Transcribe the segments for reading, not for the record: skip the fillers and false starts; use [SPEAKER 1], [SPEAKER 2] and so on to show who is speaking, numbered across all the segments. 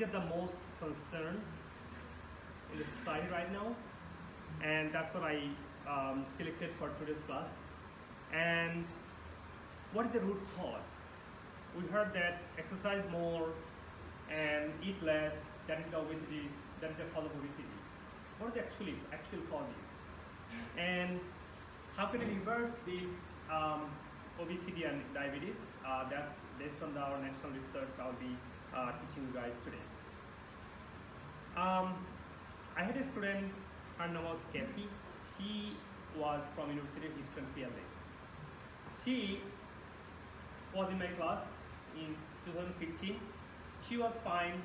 [SPEAKER 1] obesity is the most concern in the society right now, and that's what I selected for today's class. And what is the root cause? We heard that exercise more and eat less, that is the obesity, that is the cause of obesity. What are the actual causes? And how can we reverse this obesity and diabetes? That based on our national research, I'll be teaching you guys today. I had a student, her name was Kathy. She was from University of Houston, PLA. She was in my class in 2015. She was fine,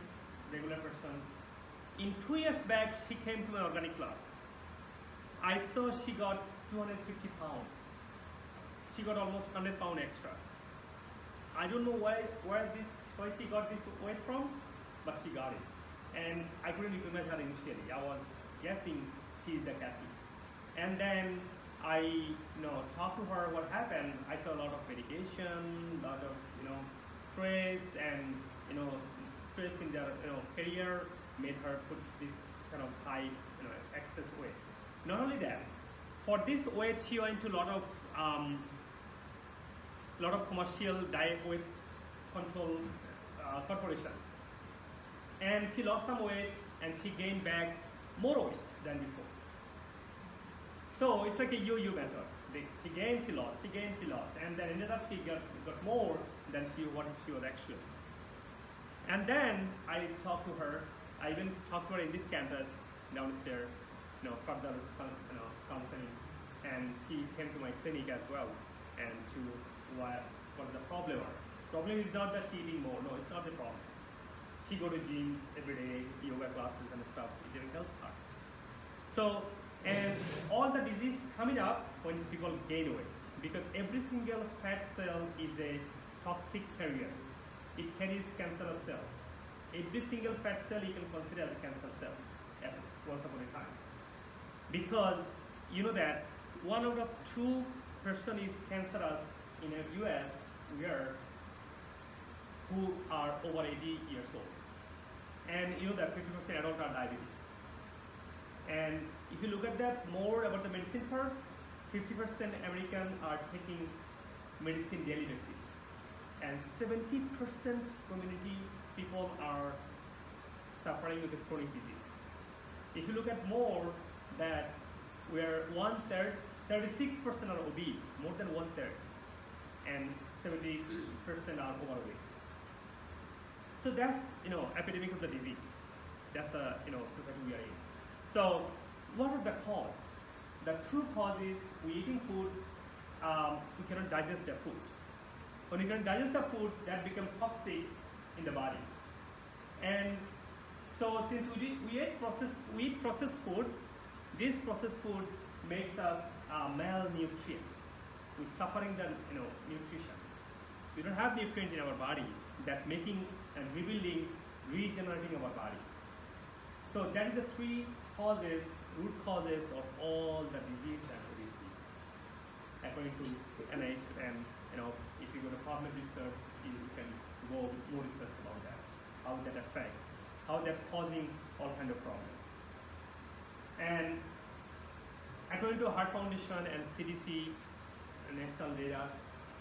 [SPEAKER 1] regular person. In 2 years back, she came to my organic class. I saw she got 250 pounds. She got almost 100 pounds extra. I don't know why she got this weight from, but she got it. And I couldn't recognize her initially. I was guessing she is the Kathy. And then I talked to her what happened. I saw a lot of medication, a lot of stress, and stress in their career made her put this kind of high excess weight. Not only that, for this weight she went to a lot of commercial diet weight control corporations, and she lost some weight and she gained back more weight than before. So it's like a yo-yo method. She gained, she lost, she gained, she lost, and then ended up she got more than what she was actually. And then I talked to her. I even talked to her in this campus downstairs, further counseling, and she came to my clinic as well, and to what the problem was. Problem is not that she eating more. No, it's not the problem. She go to gym every day, yoga classes and stuff. It didn't help her. So, and all the disease coming up when people gain weight, because every single fat cell is a toxic carrier. It carries cancerous cell. Every single fat cell you can consider as a cancer cell at once upon a time. Because you know that 1 out of 2 person is cancerous in the US who are over 80 years old. And you know that 50% adults are diabetic. And if you look at that more about the medicine part, 50% Americans are taking medicine daily basis. And 70% community people are suffering with a chronic disease. If you look at more that where 1/3, 36% are obese, more than 1/3, and 70% are overweight. So that's epidemic of the disease. That's a society we are in. So what is the cause? The true cause is we eating food, we cannot digest the food. When you can digest the food, that becomes toxic in the body. And so since we eat processed food, this processed food makes us malnutrient. We're suffering the nutrition. We don't have nutrient in our body that making and rebuilding, regenerating our body. So that is the 3 root causes of all the disease and obesity, according to M.I.T. And if you go to PubMed research, you can go more research about that, how that affects, how that causing all kind of problems. And according to Heart Foundation and CDC national data,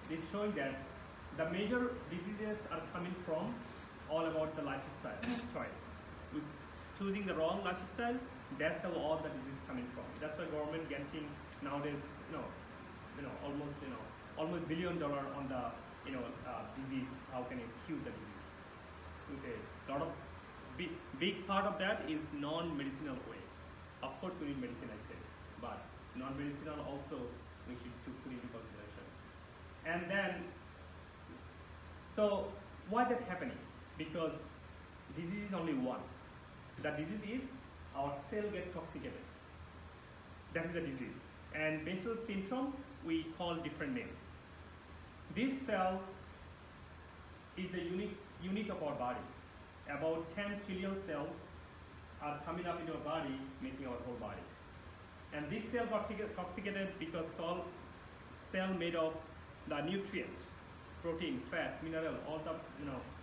[SPEAKER 1] it's showing that the major diseases are coming from all about the lifestyle choice. With choosing the wrong lifestyle, that's how all the disease coming from. That's why government getting nowadays, almost $1 billion on the disease. How can you cure the disease? Okay, lot of big part of that is non-medicinal way. Of course, we need medicine, I say, but non-medicinal also we should put into consideration. And then, so why that happening? Because disease is only one. The disease is our cell get toxicated. That is the disease. And based on symptom, we call different name. This cell is the unit of our body. About 10 trillion cells are coming up into our body, making our whole body. And this cell got toxicated because cell made of the nutrient, protein, fat, mineral, all the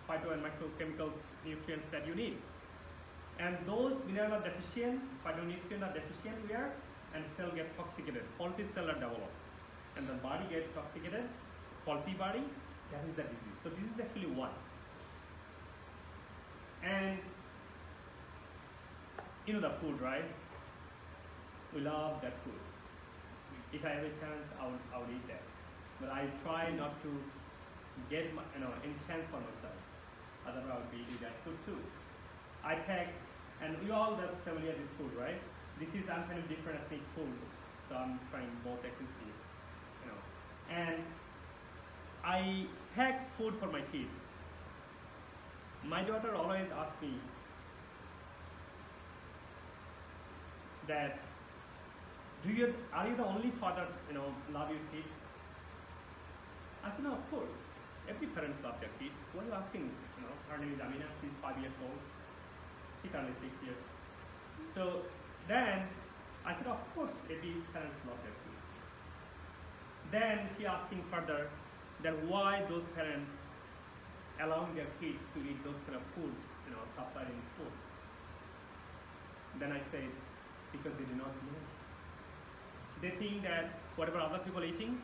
[SPEAKER 1] phyto and microchemicals, nutrients that you need. And those minerals are deficient, phytonutrients are deficient here, and cell get toxicated, faulty cell are developed. And the body gets toxicated, faulty body, that is the disease. So this is actually one. And you know the food, right? We love that food. If I have a chance, I would eat that. But I try not to get any chance for myself. Otherwise, I would be eating that food too. I pack, and we all just familiar with this food, right? This is some kind of different ethnic food, so I'm trying both ethnicity, And I pack food for my kids. My daughter always asks me that, are you the only father, love your kids? I said, no, of course. Every parents love their kids. What are you asking? Her name is Amina, she's 5 years old. She currently 6 years. So then I said, of course, every parents love their kids. Then she asking further, then why those parents allowing their kids to eat those kind of food, supplied in school? Then I said, because they do not know. They think that whatever other people are eating,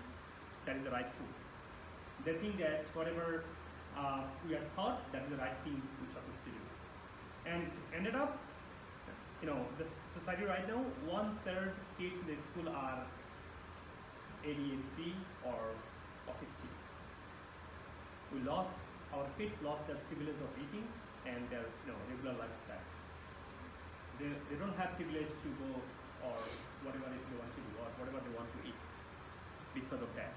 [SPEAKER 1] that is the right food. They think that whatever we are taught, that is the right thing we're supposed to do. And ended up, the society right now, 1/3 kids in the school are ADHD or autistic. Our kids lost their privilege of eating and their regular lifestyle. They don't have privilege to go or whatever if they want to do or whatever they want to eat because of that.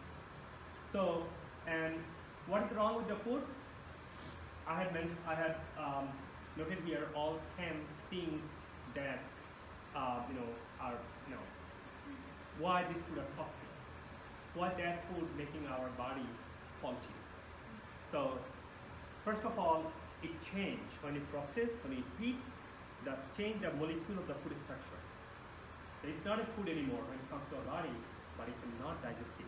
[SPEAKER 1] So, and what is wrong with the food? I had noted here all 10 things that are why this food are toxic, why that food making our body faulty. So first of all, it change when it processed, when it heat, that change the molecule of the food structure. It's not a food anymore when it comes to our body, but it cannot digest it.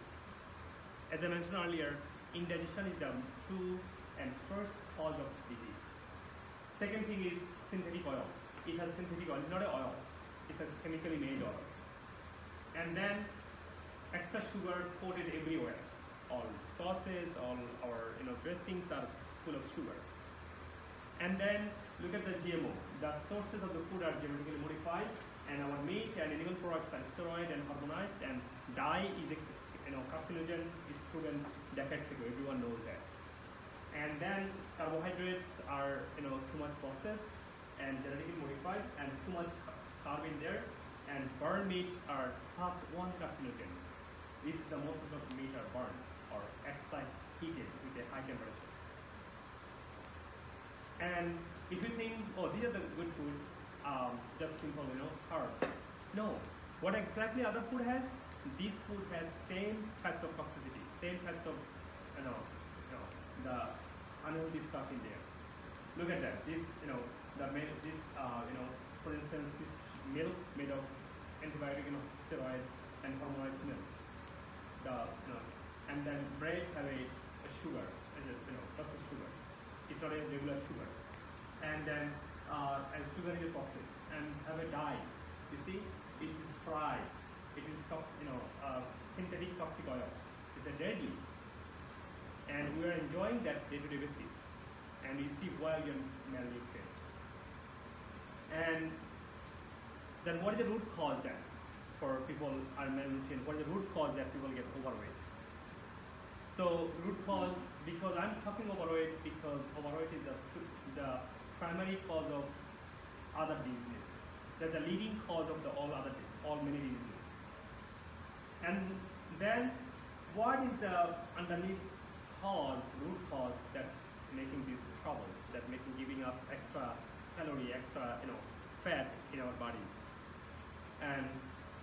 [SPEAKER 1] As I mentioned earlier, indigestion is the true and first cause of disease. Second thing is synthetic oil. It has synthetic oil, it's not an oil, it's a chemically made oil. And then extra sugar coated everywhere. All sauces, all our dressings are full of sugar. And then look at the GMO. The sources of the food are genetically modified, and our meat and animal products are steroid and hormonized, and dye is carcinogens is proven decades ago. Everyone knows that. And then carbohydrates are too much processed and genetically modified, and too much carb in there. And burned meat are class 1 carcinogens. This is the most of the meat are burned or extra heated with a high temperature. And if you think, oh, these are the good food, just simple, carb. No. What exactly other food has? This food has same types of toxicity, same types of, the unhealthy stuff in there. Look at that. This, for instance, this milk made of antibiotic, steroid and hormonized milk. And then bread have a sugar, processed sugar. It's not a regular sugar. And then and sugar is a process and have a dye. You see, it is fried. It is synthetic toxic oils. It's a deadly. And we are enjoying that day-to-day basis. And you see why we are malnutrition. And then what is the root cause then for people are malnutrition? What is the root cause that people get overweight? So root cause, because I'm talking overweight because overweight is the primary cause of other diseases. That's the leading cause of all many diseases. And then what is the underneath cause, root cause that making this trouble, that giving us extra calorie, extra fat in our body? And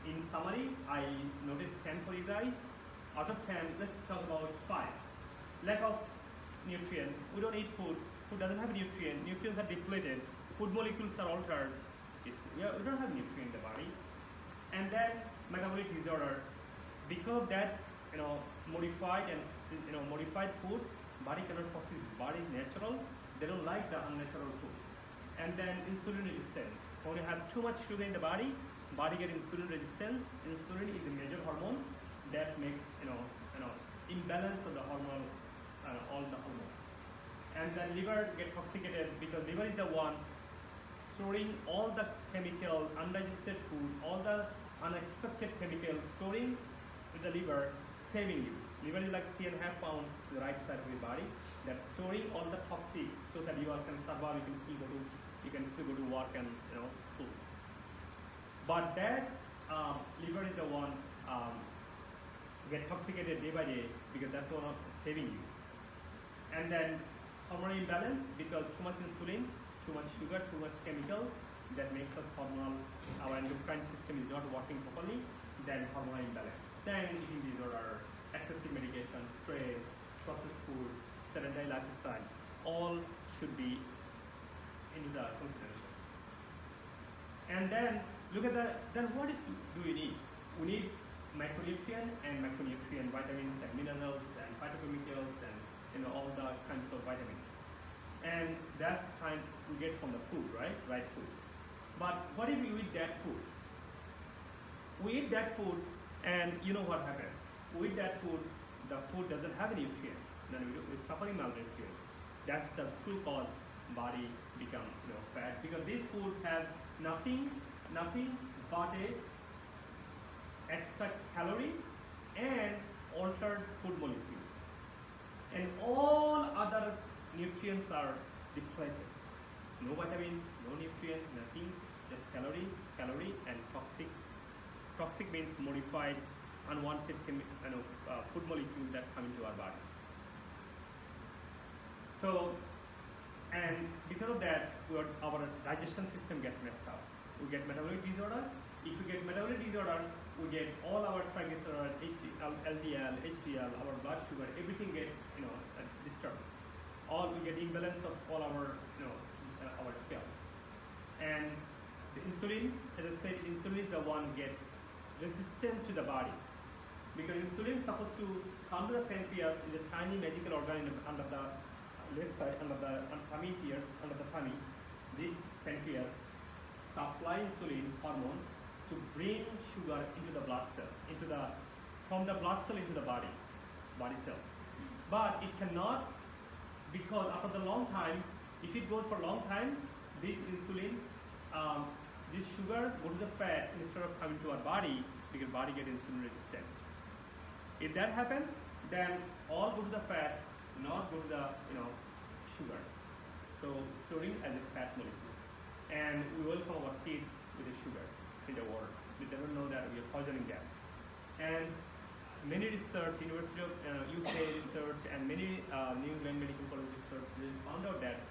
[SPEAKER 1] in summary, I noted 10 for you guys. Out of 10, let's talk about 5. Lack of nutrient. We don't eat food. Food doesn't have nutrient. Nutrients are depleted. Food molecules are altered. We don't have nutrient in the body. And then metabolic disorder. Because that modified and modified food, body cannot process. Body is natural. They don't like the unnatural food. And then insulin resistance. So when you have too much sugar in the body gets insulin resistance. Insulin is a major hormone that makes imbalance of the hormone, all the hormones. And then liver get toxicated because liver is the one storing all the chemical, undigested food, all the unexpected chemicals, storing with the liver, saving you. Liver is like 3.5 pounds to the right side of your body. That's storing all the toxics so that you can survive. You can still go to work and school. But that liver is the one get toxicated day by day because that's one of saving you. And then hormonal imbalance because too much insulin, too much sugar, too much chemical that makes us hormonal. Our endocrine system is not working properly. Then hormonal imbalance. Then eating disorder, excessive medication, stress, processed food, sedentary lifestyle, all should be into the consideration. And then look at then what do we need? We need micronutrient and macronutrient, vitamins and minerals and phytochemicals and all the kinds of vitamins. And that's kind we get from the food, right? Right food. But what if we eat that food? We eat that food and you know what happens? We eat that food, the food doesn't have any nutrient. Then we're suffering malnutrition. That's the true cause body become fat because these food have nothing but a extra calorie and altered food molecule. And all other nutrients are depleted. No vitamin, no nutrient, nothing, just calorie, and toxic. Toxic means modified, unwanted food molecule that come into our body. So, and because of that, our digestion system gets messed up. We get metabolic disorder. If we get metabolic disorder, we get all our triglycerides, LDL, HDL, our blood sugar, everything gets disturbed. All we get imbalance of all our our scale. And the insulin, as I said, insulin is the one get resistant to the body because insulin is supposed to come to the pancreas in the tiny magical organ under the left side, under the tummy here, under the tummy. This pancreas supply insulin hormone to bring sugar into the blood cell, from the blood cell into the body cell. But it cannot, because after the long time, if it goes for a long time, this insulin, this sugar go to the fat instead of coming to our body because body get insulin resistant. If that happens, then all go to the fat, not go to the sugar. So storing as a fat molecule. And we welcome our kids with the sugar in the water. We never know that we are poisoning them. And many research, University of UK research, and many New England Medical College research, they found out that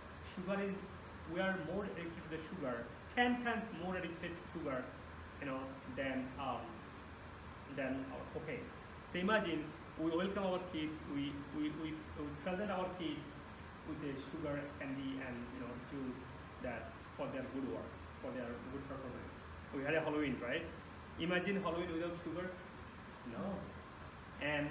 [SPEAKER 1] we are more addicted to the sugar, 10 times more addicted to sugar, than our cocaine. So imagine we welcome our kids, we present our kids with a sugar candy and juice that for their good work, for their good performance. We had a Halloween, right? Imagine Halloween without sugar? No. And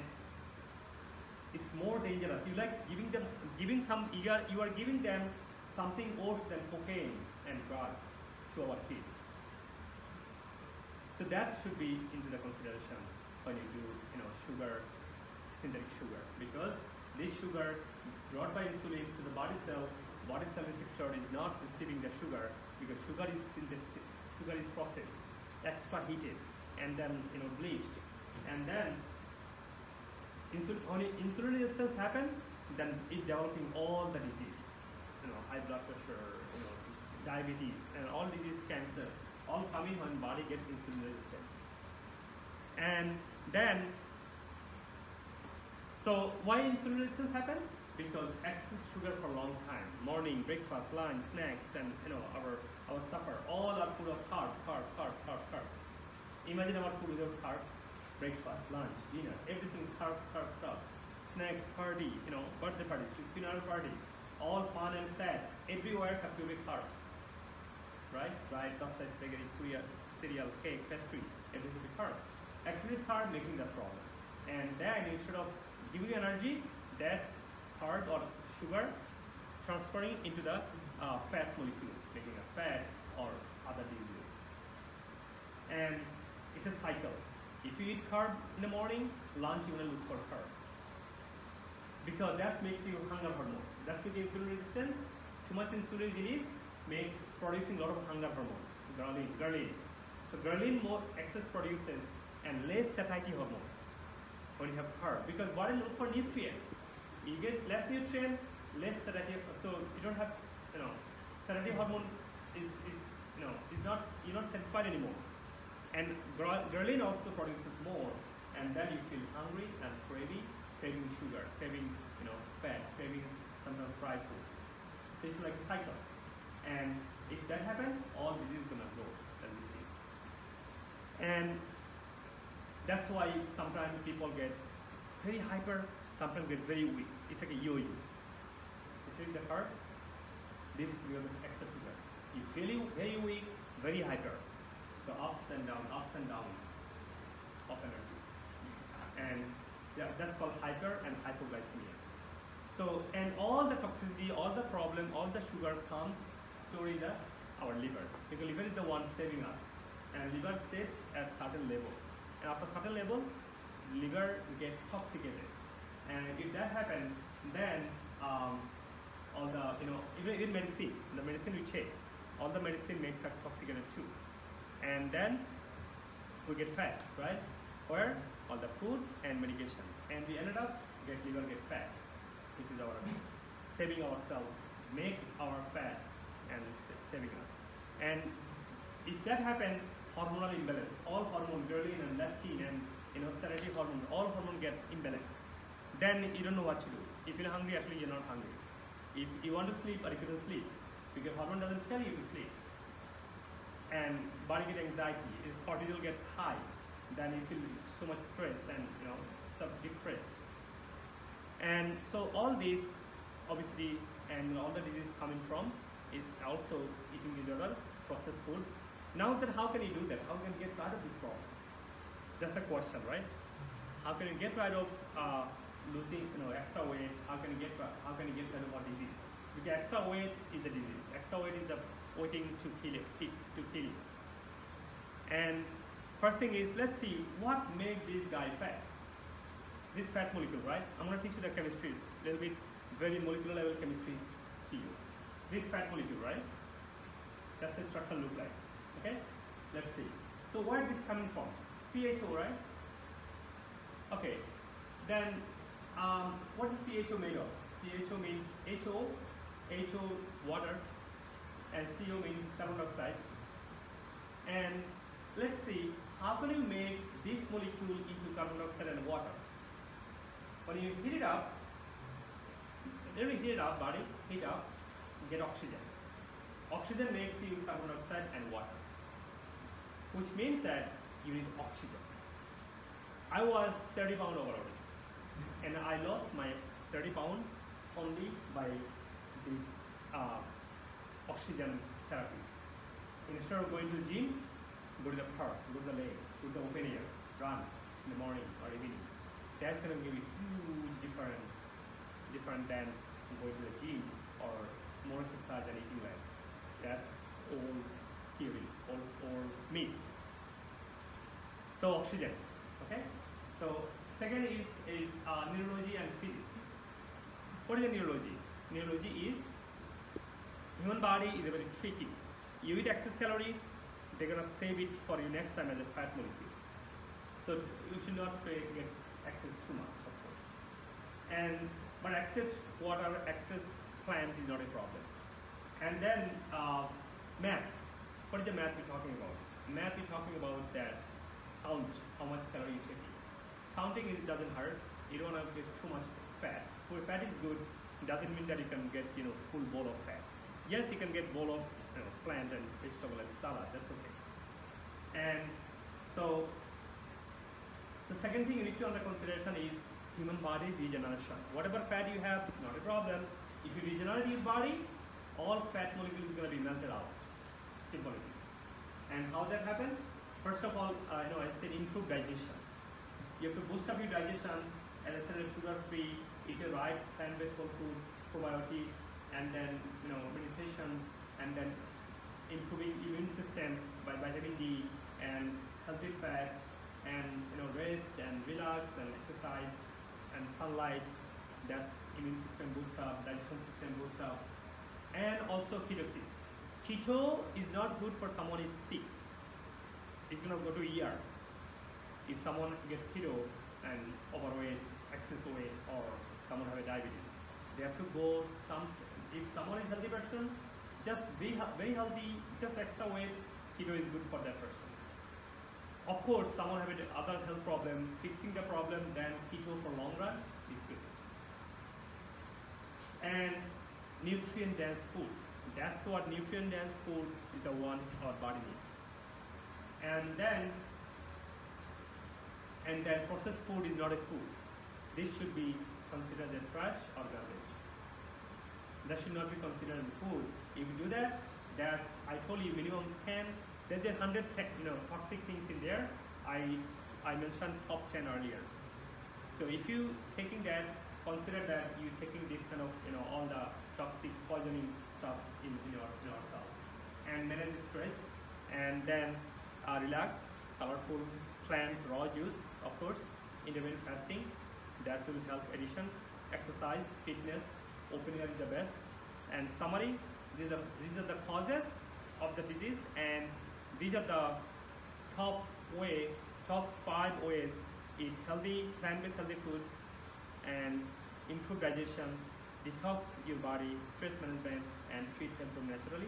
[SPEAKER 1] it's more dangerous. You like you are giving them something worse than cocaine and drug to our kids. So that should be into the consideration when you do sugar, synthetic sugar, because this sugar brought by insulin to the body cell receptor is not receiving the sugar because sugar is processed, extra heated, and then bleached, and then when insulin resistance happens, then it's developing all the disease, high blood pressure, diabetes, and all disease, cancer, all coming when body gets insulin resistant. And then, so why insulin resistance happen? Because excess sugar for a long time, morning, breakfast, lunch, snacks, and our supper, all are full of carb. Imagine our food without carb. Breakfast, lunch, dinner, everything carb. Snacks, party, birthday party, funeral party, all fun and sad. Everywhere have to be carb. Right? Pasta, spaghetti, cereal, cake, pastry, everything is carb. Excessive carb making the problem. And then instead of giving energy, that carb or sugar transferring into the fat molecule, making us fat or other diseases. And it's a cycle. If you eat carb in the morning, lunch you're gonna look for carb, because that makes you hunger hormone. That's with insulin resistance. Too much insulin release makes producing a lot of hunger hormone, ghrelin. So ghrelin more excess produces and less satiety hormone when you have carb, because body look for nutrient. You get less nutrient, less satiety. So you don't have, satiety hormone is not, you're not satisfied anymore. And ghrelin also produces more, and then you feel hungry and craving sugar, craving fat, craving sometimes fried food. So it's like a cycle. And if that happens, all disease is gonna go, as we see. And that's why sometimes people get very hyper, sometimes get very weak. It's like a yo-yo. You see the heart? This is the extra sugar. You feel very weak, very hyper. So ups and downs of energy. And that's called hyper and hypoglycemia. So, and all the toxicity, all the problem, all the sugar comes stored in our liver. Because liver is the one saving us. And liver saves at certain level. And after certain level, liver gets toxicated. And if that happens, then all the, even medicine, the medicine we take, all the medicine makes us toxicated too. And then we get fat, right? Where? All the food and medication. And we ended up liver get fat, which is our saving ourselves, make our fat and saving us. And if that happens, hormonal imbalance, all hormone, ghrelin and leptin and satiety hormone, all hormone get imbalanced. Then you don't know what to do. If you're hungry, actually you're not hungry. If you want to sleep or if you don't sleep, because hormone doesn't tell you to sleep. And body get anxiety, if cortisol gets high, then you feel so much stress and depressed. And so all this obesity and all the disease coming from is also eating disorder, processed food. Now then, how can you do that? How can you get rid of this problem? That's the question, right? How can you get rid of losing extra weight? How can you get rid of what disease? Because extra weight is a disease. Extra weight is the waiting to kill you. And first thing is, let's see what made this guy fat. This fat molecule, right? I'm going to teach you the chemistry, a little bit, very molecular level chemistry to you. This fat molecule, right? That's the structure look like. Okay? Let's see. So where is this coming from? CHO, right? Okay. Then what is CHO made of? CHO means HO water, and CO means carbon dioxide. And let's see, how can you make this molecule into carbon dioxide and water? When you heat it up, body heat up, you get oxygen. Oxygen makes you carbon dioxide and water, which means that you need oxygen. I was 30 pounds overweight, and I lost my 30 pounds only by this oxygen therapy. Instead of going to the gym, go to the park, go to the lake, go to the open air, run in the morning or evening. That's going to give you huge different than going to the gym or more exercise and eating less. That's all theory, all myth. So oxygen, okay? So second is neurology and physics. What is the neurology? Neurology is human body is very tricky. You eat excess calorie, they're gonna save it for you next time as a fat molecule. So you should not get excess too much, of course. But excess water, excess plant is not a problem. And then math. What is the math we're talking about? Math we're talking about that count how much calorie you take. Counting it doesn't hurt. You don't want to get too much fat. Full fat is good. Doesn't mean that you can get full bowl of fat. Yes, you can get bowl of plant and vegetable and salad. That's okay. And so the second thing you need to under consideration is human body regeneration. Whatever fat you have, not a problem. If you regenerate your body, all fat molecules is going to be melted out. Simple it is. And how that happens? First of all, I said improve digestion. You have to boost up your digestion, and I said sugar-free, eat the right plant-based whole food, probiotic, and then meditation, and then improving immune system by vitamin D and healthy fat, and rest and relax and exercise and sunlight. That's immune system boost up, digestion system boost up, and also ketosis. Keto is not good for someone is sick. It's gonna go to ER. If someone gets keto and overweight, excess weight, or someone have a diabetes, they have to go some. If someone is healthy person, just be very healthy, just extra weight, keto is good for that person. Of course, someone have other health problem, fixing the problem, then keto for long run is good. And nutrient dense food. That's what nutrient dense food is, the one our body needs. And then processed food is not a food. This should be considered as trash or garbage. That should not be considered as food. If you do that, there's, I told you, minimum 10, there's 100 toxic things in there. I mentioned top 10 earlier. So if you taking that, consider that you taking this kind of all the toxic poisoning stuff in yourself, and manage stress, and then relax, colorful plant raw juice, of course, intermittent fasting, that will help addition, exercise, fitness, open air is the best. And summary, these are the causes of the disease, and these are the top 5 ways eat healthy, plant-based healthy food, and improve digestion, detox your body, stress management, and treat symptoms naturally.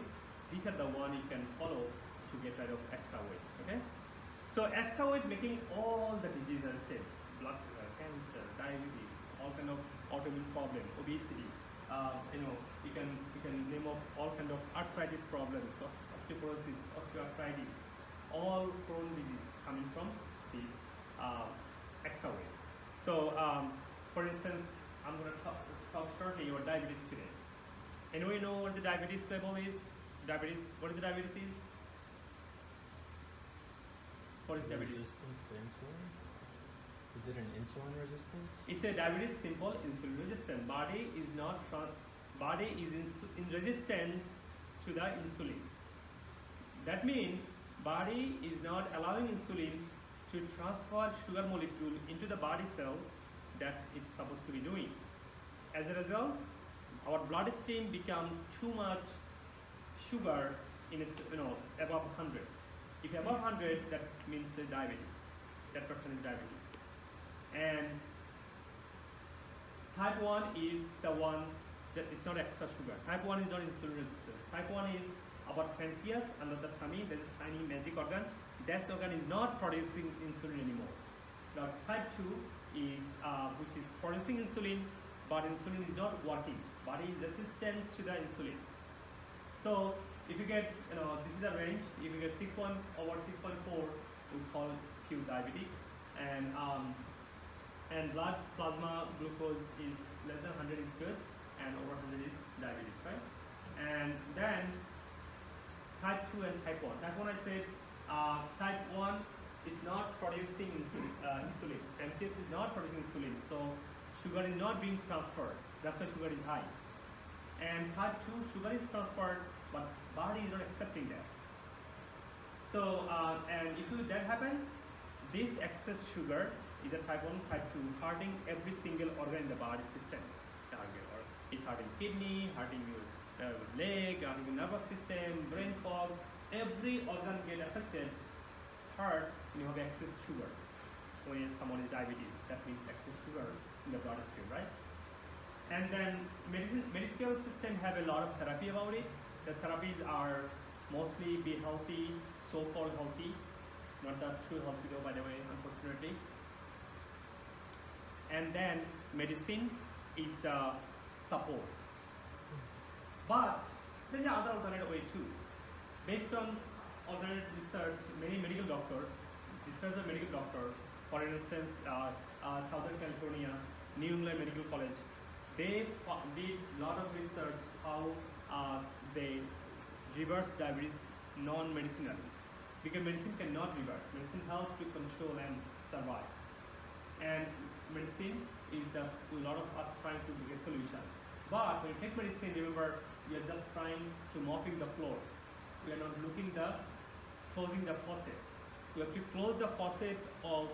[SPEAKER 1] These are the one you can follow to get rid of extra weight. Okay, so extra weight making all the diseases same: blood sugar, cancer, diabetes, all kind of autoimmune problem, obesity. You can name of all kind of arthritis problems, osteoporosis, osteoarthritis, all chronic disease coming from this extra weight. So, for instance, I'm going to talk shortly about diabetes today. Anyone know what the diabetes level is? What is the diabetes is? What is diabetes?
[SPEAKER 2] Resistance to insulin? Is it an insulin resistance?
[SPEAKER 1] It's a diabetes simple insulin resistant. Body is resistant to the insulin. That means body is not allowing insulin to transfer sugar molecule into the body cell that it's supposed to be doing. As a result, our bloodstream become too much sugar in above 100. If above 100, that means the diabetes. That person is diabetic. And type 1 is the one that is not extra sugar. Type 1 is not insulin resistant. Type 1 is about pancreas under the tummy. There is a tiny magic organ. That organ is not producing insulin anymore. Now type 2 is which is producing insulin, but insulin is not working. Body is resistant to the insulin. So if you get, this is a range. If you get 6.4, we call you diabetic, and blood plasma glucose is less than 100 is good, and over 100 is diabetes, right? And then type 2 and type 1. Type 1 I said, type 1 is not producing insulin. Pancreas is not producing insulin, so sugar is not being transferred. That's why sugar is high. And type 2, sugar is transferred, but body is not accepting that. So, and if that happens, this excess sugar, either type 1, type 2, hurting every single organ in the body system. It's hurting kidney, hurting your leg, hurting your nervous system, brain fog. Every organ get affected, hurt when you have excess sugar. When someone is diabetes, that means excess sugar in the bloodstream, right? And then medical system have a lot of therapy about it. The therapies are mostly be healthy, so-called healthy, not the true healthy though, by the way, unfortunately. And then medicine is the support. But there's another alternate way too. Based on alternate research, many medical doctors, for instance, Southern California, New England Medical College, they did a lot of research how they reverse diabetes non-medicinally. Because medicine cannot reverse. Medicine helps to control and survive. And medicine is a lot of us trying to get a solution. But when you take medicine, remember, we are just trying to mopping the floor. We are not closing the faucet. We have to close the faucet of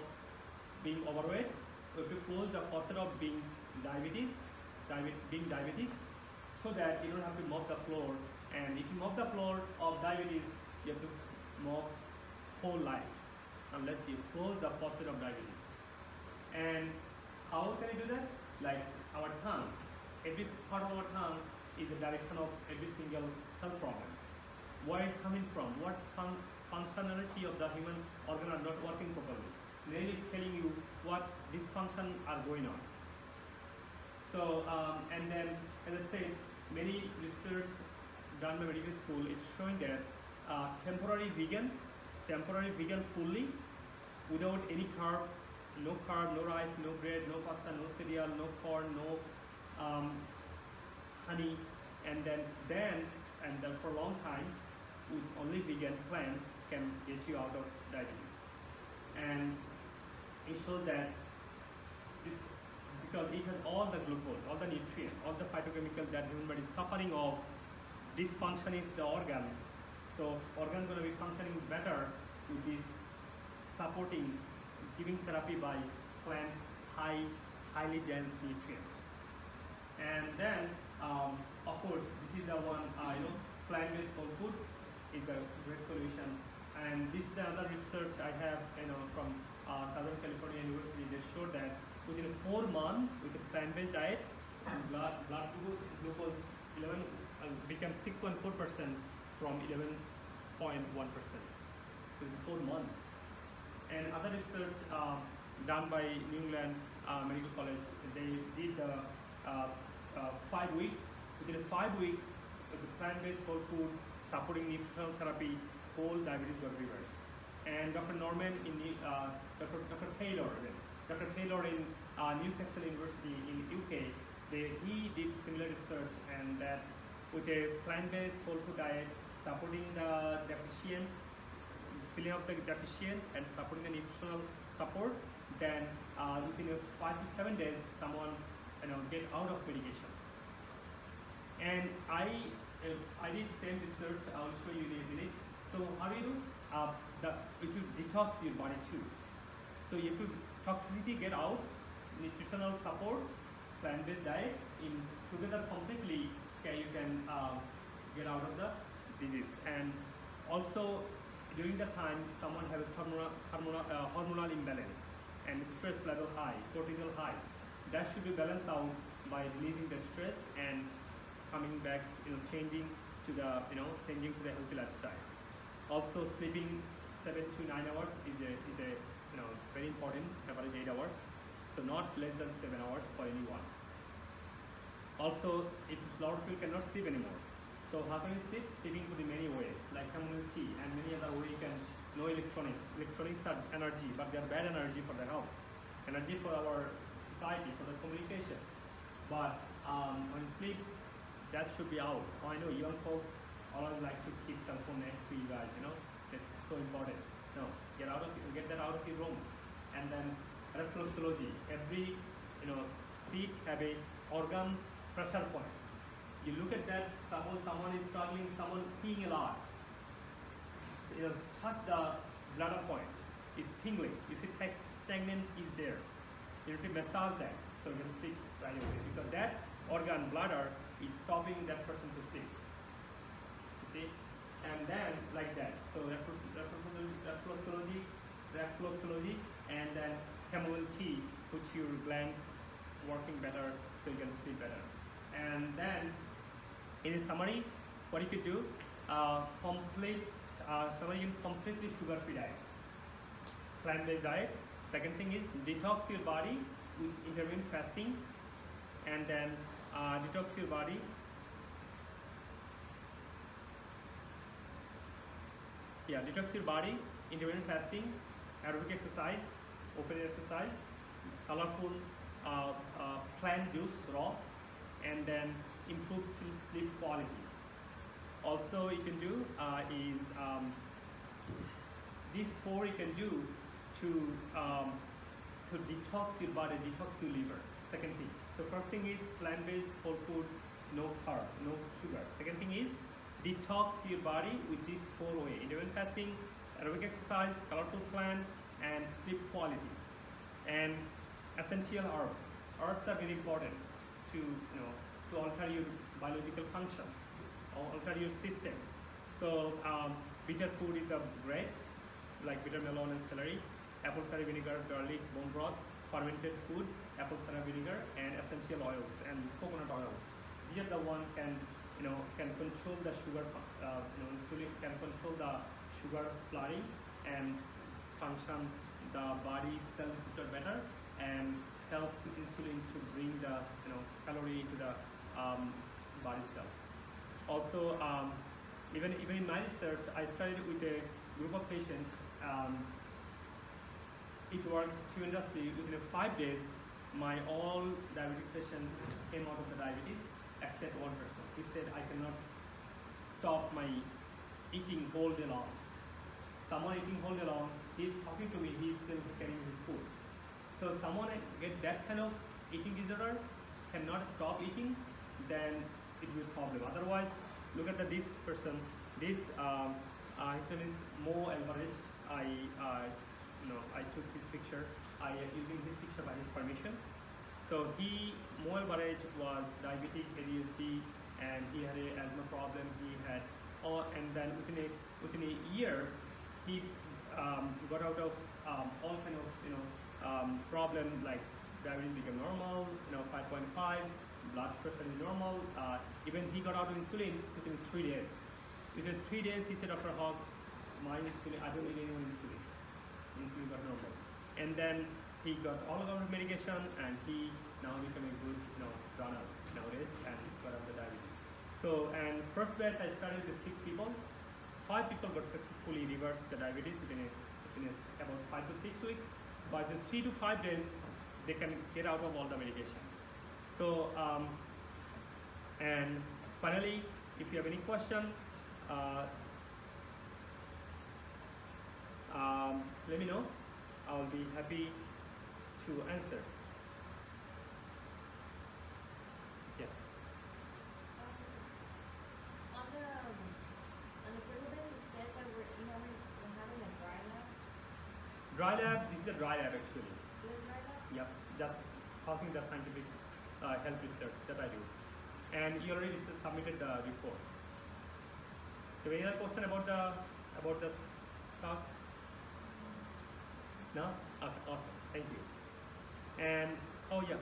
[SPEAKER 1] being overweight. We have to close the faucet of being being diabetic, so that you don't have to mop the floor. And if you mop the floor of diabetes, you have to mop whole life, unless you close the faucet of diabetes. And how can you do that? Like our tongue. Every part of our tongue is the direction of every single health problem. Where it's coming from, what functionality of the human organ are not working properly. Nail is telling you what dysfunction are going on. So, and then, as I said, many research done by medical school is showing that temporary vegan fully, without any carb, no rice, no bread, no pasta, no cereal, no corn, no honey, and then for a long time, with only vegan plan can get you out of diabetes. And it shows that this, because it has all the glucose, all the nutrients, all the phytochemicals that human body is suffering of dysfunctioning the organ. So organ going to be functioning better, which is supporting giving therapy by plant highly dense nutrients. And then of course this is the one plant-based whole food is a great solution. And this is the other research I have from Southern California University. They showed that within 4 months with a plant-based diet, blood glucose became 6.4% from 11.1% within 4 months. And other research done by New England Medical College, they did 5 weeks. Within 5 weeks, with the plant-based whole food supporting nutritional therapy, whole diabetes got reversed. And Dr. Norman Dr. Taylor in Newcastle University in UK, he did similar research, and that with a plant-based whole food diet supporting the deficient, filling up the deficient and supporting the nutritional support, then within 5 to 7 days, someone get out of medication. And I did same research. I'll show you in a minute. So how do you do? It will detox your body too. So if you toxicity get out, nutritional support, plant-based diet in together completely, you can get out of the disease. And also during the time someone has a hormonal imbalance and stress level high, cortisol high, that should be balanced out by releasing the stress and coming back, changing to the healthy lifestyle. Also, sleeping 7 to 9 hours is a very important, average 8 hours. So not less than 7 hours for anyone. Also, if a lot of people cannot sleep anymore, so how can you sleep? Sleeping could be many ways, like chamomile tea and many other ways. You can no electronics. Electronics are energy, but they are bad energy for the health, energy for our society, for the communication. But when you sleep, that should be out. I know young folks always like to keep cell phone next to you guys. It's so important. No, get that out of your room. And then reflexology. Every feet have a organ pressure point. You look at that. Suppose someone is struggling, someone peeing a lot. Touch the bladder point. It's tingling. You see, stagnant is there. You have to massage that so you can sleep right away, because that organ, bladder, is stopping that person to sleep. You see, and then like that. So reflexology, and then chamomile tea puts your glands working better so you can sleep better. And then, in a summary, what you could do, completely sugar-free diet, plant-based diet. Second thing is detox your body with intermittent fasting, and then detox your body. Detox your body, intermittent fasting, aerobic exercise, open exercise, colorful plant juice raw, and then improve sleep quality. Also, you can do is these 4 you can do to detox your body, detox your liver. Second thing. So first thing is plant-based whole food no carb, no sugar. Second thing is detox your body with these 4 ways: intermittent fasting, aerobic exercise, colorful plan, and sleep quality. And essential herbs. Herbs are very important to to alter your biological function, or alter your system. So bitter food is the great, like bitter melon and celery, apple cider vinegar, garlic, bone broth, fermented food, apple cider vinegar, and essential oils and coconut oil. These are the one can can control the sugar, insulin can control the sugar flooding and function the body cell receptor better, and help insulin to bring the calorie to the body cell. Also, even in my research, I studied with a group of patients. It works tremendously. Within 5 days, my all diabetic patient came out of the diabetes, except one person. He said, I cannot stop my eating whole day long. Someone eating whole day long, he's talking to me, he's still carrying his food. So someone get that kind of eating disorder, cannot stop eating, then it will be a problem. Otherwise, look at this person. This his name is Mo Alvarez. I took his picture. I using his picture by his permission. So Mo Alvarez was diabetic, ADHD, and he had an asthma problem. He had and then within a year, he got out of all kind of problem, like diabetes became normal, 5.5, blood pressure is normal. Even he got out of insulin within 3 days. Within 3 days, he said, Dr. Haque, my insulin, I don't need any more insulin. Insulin got normal. And then he got all of our medication, and he now became a good runner nowadays and got out of the diabetes. So, and first batch I started with 6 people. 5 people got successfully reversed the diabetes within about 5 to 6 weeks. But in 3 to 5 days, they can get out of all the medication. So, and finally, if you have any question, let me know. I'll be happy to answer. Yes.
[SPEAKER 3] On the syllabus, it said that we're having a dry lab.
[SPEAKER 1] Dry lab. This is a dry lab actually.
[SPEAKER 3] Is it dry lab?
[SPEAKER 1] Yep. Just talking the scientific health research that I do, and you already submitted the report. Do you have any other question about the talk? No? Okay, awesome. Thank you. And oh yeah.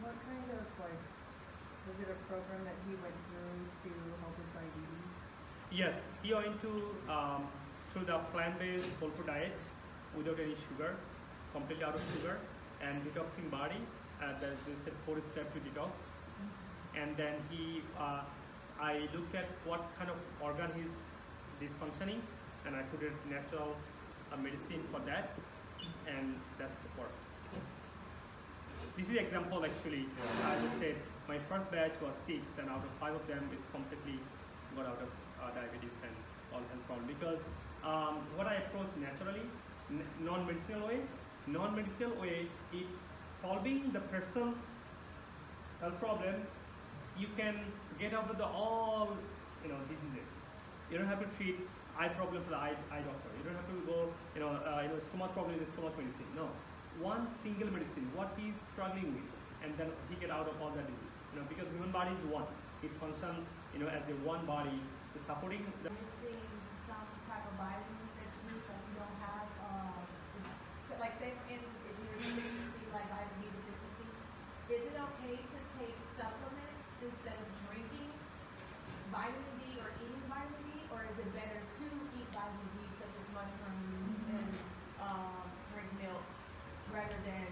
[SPEAKER 4] What kind of was it a program that he went through to help with diabetes?
[SPEAKER 1] Yes, he went to through the plant-based whole food diet without any sugar, completely out of sugar, and detoxing body. They said 4 steps to detox. And then I looked at what kind of organ is dysfunctioning, and I put a natural medicine for that, and that's the work. This is example actually. I just said my first batch was 6, and out of 5 of them is completely got out of diabetes and all health problem. Because what I approach naturally, non-medicinal way, is solving the person health problem. You can get out of all diseases. You don't have to treat eye problem for the eye doctor. You don't have to go stomach problem is stomach medicine. No, one single medicine, what he is struggling with, and then he get out of all the disease. Because human body is one. It functions as a one body, to supporting the
[SPEAKER 3] Missing some type of vitamins that you need, but you don't have. So like say for instance, if you're deficiency like vitamin D deficiency, is it okay to take supplements instead of drinking vitamin D or eating vitamin D, or is it better to eat vitamin D such as mushrooms and drink milk rather than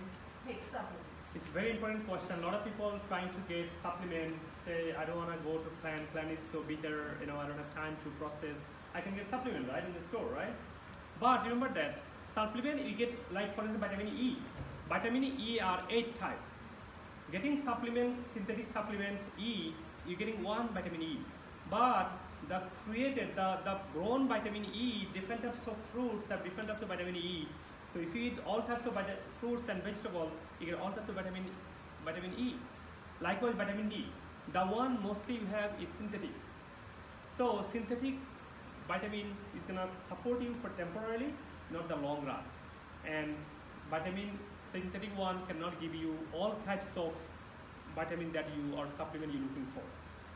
[SPEAKER 3] take supplements?
[SPEAKER 1] It's a very important question. A lot of people trying to get supplement say, I don't want to go to plant is so bitter, I don't have time to process. I can get supplement, right, in the store, right? But remember that supplement you get, like for example, vitamin E. Vitamin E are 8 types. Getting supplement, synthetic supplement E, you're getting 1 vitamin E. But the grown vitamin E, different types of fruits have different types of vitamin E. So if you eat all types of fruits and vegetables, you get all types of vitamin E. Likewise, vitamin D. The one mostly you have is synthetic. So synthetic vitamin is gonna support you for temporarily, not the long run. And vitamin synthetic one cannot give you all types of vitamin that you or supplement you're looking for.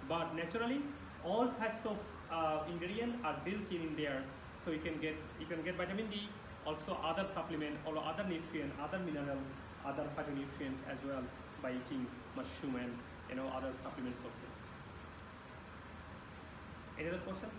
[SPEAKER 1] But naturally, all types of ingredients are built in there, so you can get vitamin D, also other supplement or other nutrient, other mineral, other phytonutrient as well by eating mushroom and other supplement sources. Any other question?